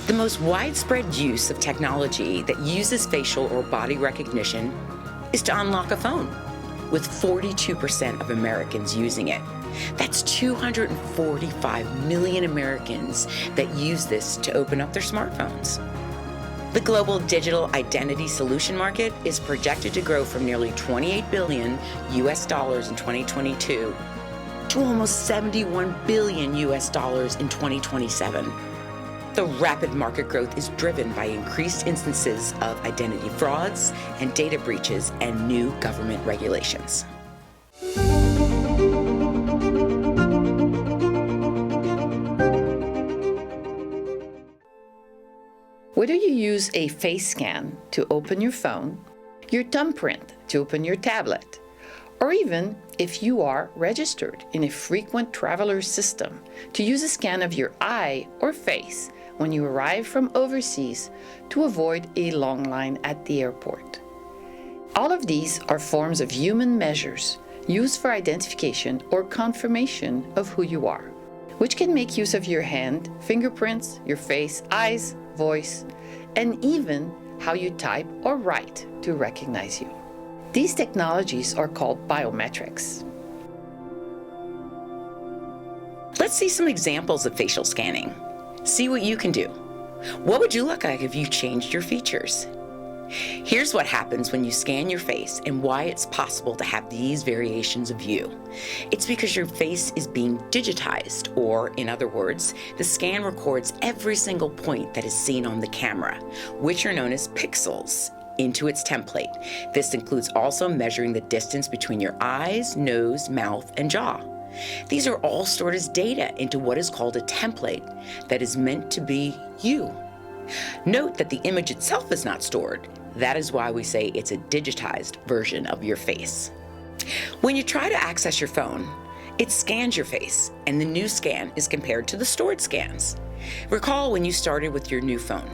The most widespread use of technology that uses facial or body recognition is to unlock a phone, with 42% of Americans using it. That's 245 million Americans that use this to open up their smartphones. The global digital identity solution market is projected to grow from nearly $28 billion US dollars in 2022 to almost $71 billion US dollars in 2027. The rapid market growth is driven by increased instances of identity frauds and data breaches and new government regulations. Whether you use a face scan to open your phone, your thumbprint to open your tablet, or even if you are registered in a frequent traveler system to use a scan of your eye or face when you arrive from overseas to avoid a long line at the airport. All of these are forms of human measures used for identification or confirmation of who you are, which can make use of your hand, fingerprints, your face, eyes, voice, and even how you type or write to recognize you. These technologies are called biometrics. Let's see some examples of facial scanning. See what you can do. What would you look like if you changed your features? Here's what happens when you scan your face and why it's possible to have these variations of you. It's because your face is being digitized, or in other words, the scan records every single point that is seen on the camera, which are known as pixels, into its template. This includes also measuring the distance between your eyes, nose, mouth, and jaw. These are all stored as data into what is called a template that is meant to be you. Note that the image itself is not stored. That is why we say it's a digitized version of your face. When you try to access your phone, it scans your face, and the new scan is compared to the stored scans. Recall when you started with your new phone.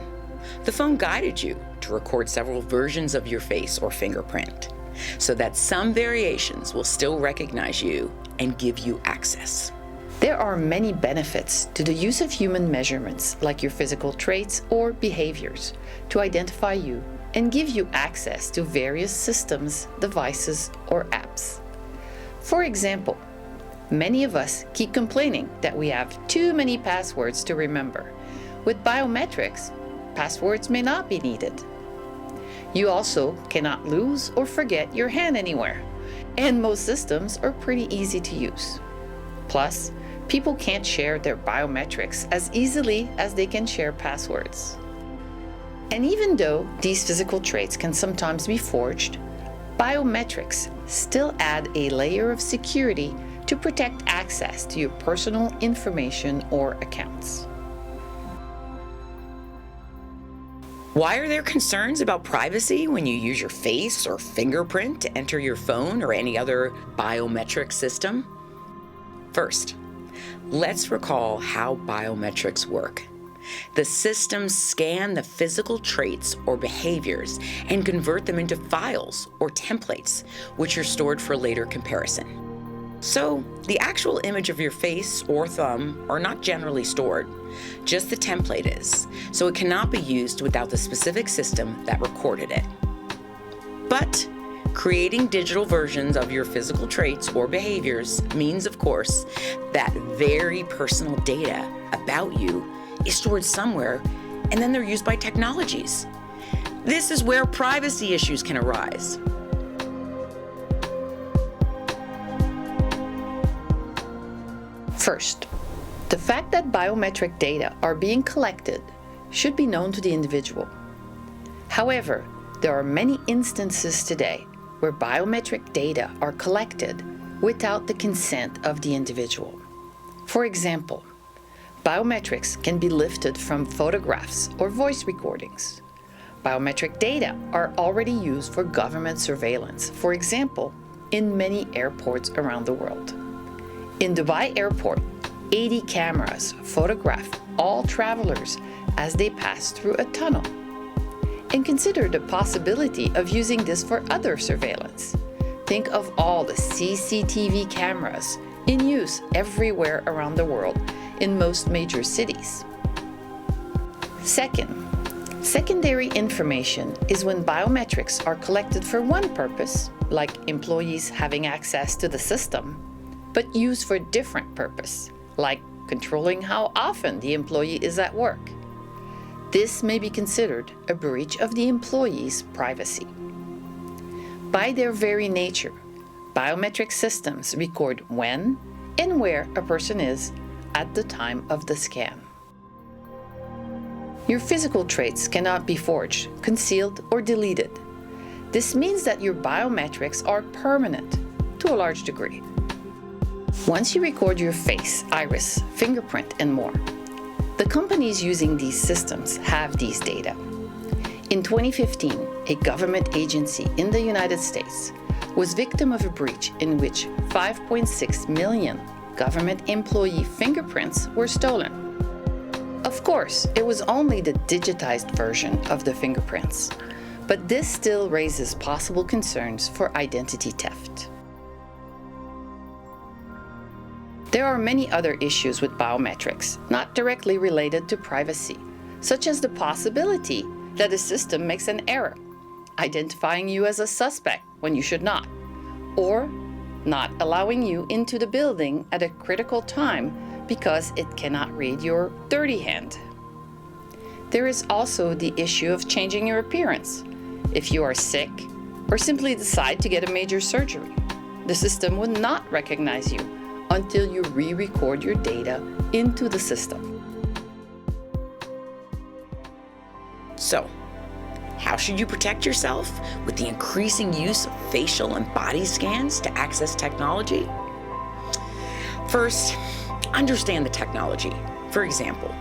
The phone guided you to record several versions of your face or fingerprint, so that some variations will still recognize you and give you access. There are many benefits to the use of human measurements, like your physical traits or behaviors, to identify you and give you access to various systems, devices, or apps. For example, many of us keep complaining that we have too many passwords to remember. With biometrics, passwords may not be needed. You also cannot lose or forget your hand anywhere, and most systems are pretty easy to use. Plus, people can't share their biometrics as easily as they can share passwords. And even though these physical traits can sometimes be forged, biometrics still add a layer of security to protect access to your personal information or accounts. Why are there concerns about privacy when you use your face or fingerprint to enter your phone or any other biometric system? First, let's recall how biometrics work. The systems scan the physical traits or behaviors and convert them into files or templates, which are stored for later comparison. So, the actual image of your face or thumb are not generally stored, just the template is, so it cannot be used without the specific system that recorded it. But creating digital versions of your physical traits or behaviors means, of course, that very personal data about you is stored somewhere, and then they're used by technologies. This is where privacy issues can arise. First, the fact that biometric data are being collected should be known to the individual. However, there are many instances today where biometric data are collected without the consent of the individual. For example, biometrics can be lifted from photographs or voice recordings. Biometric data are already used for government surveillance, for example, in many airports around the world. In Dubai Airport, 80 cameras photograph all travelers as they pass through a tunnel. And consider the possibility of using this for other surveillance. Think of all the CCTV cameras in use everywhere around the world in most major cities. Second, secondary information is when biometrics are collected for one purpose, like employees having access to the system, but used for a different purpose, like controlling how often the employee is at work. This may be considered a breach of the employee's privacy. By their very nature, biometric systems record when and where a person is at the time of the scan. Your physical traits cannot be forged, concealed, or deleted. This means that your biometrics are permanent to a large degree. Once you record your face, iris, fingerprint, and more, the companies using these systems have these data. In 2015, a government agency in the United States was victim of a breach in which 5.6 million government employee fingerprints were stolen. Of course, it was only the digitized version of the fingerprints, but this still raises possible concerns for identity theft. There are many other issues with biometrics, not directly related to privacy, such as the possibility that a system makes an error, identifying you as a suspect when you should not, or not allowing you into the building at a critical time because it cannot read your dirty hand. There is also the issue of changing your appearance. If you are sick or simply decide to get a major surgery, the system would not recognize you until you re-record your data into the system. So, how should you protect yourself with the increasing use of facial and body scans to access technology? First, understand the technology. For example,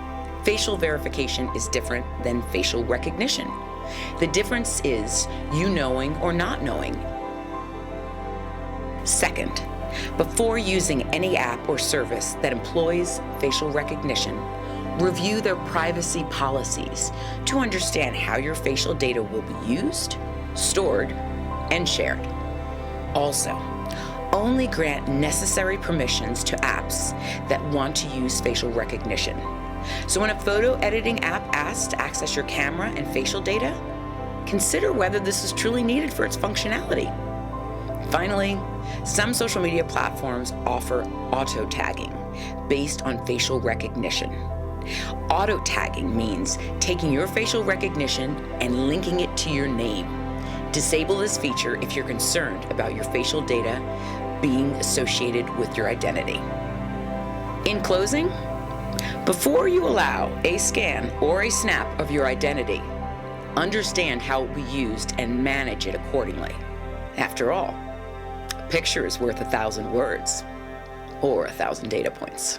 facial verification is different than facial recognition. The difference is you knowing or not knowing. Second, before using any app or service that employs facial recognition, review their privacy policies to understand how your facial data will be used, stored, and shared. Also, only grant necessary permissions to apps that want to use facial recognition. So when a photo editing app asks to access your camera and facial data, consider whether this is truly needed for its functionality. Finally, some social media platforms offer auto-tagging based on facial recognition. Auto-tagging means taking your facial recognition and linking it to your name. Disable this feature if you're concerned about your facial data being associated with your identity. In closing, before you allow a scan or a snap of your identity, understand how it will be used and manage it accordingly. After all, a picture is worth 1,000 words or 1,000 data points.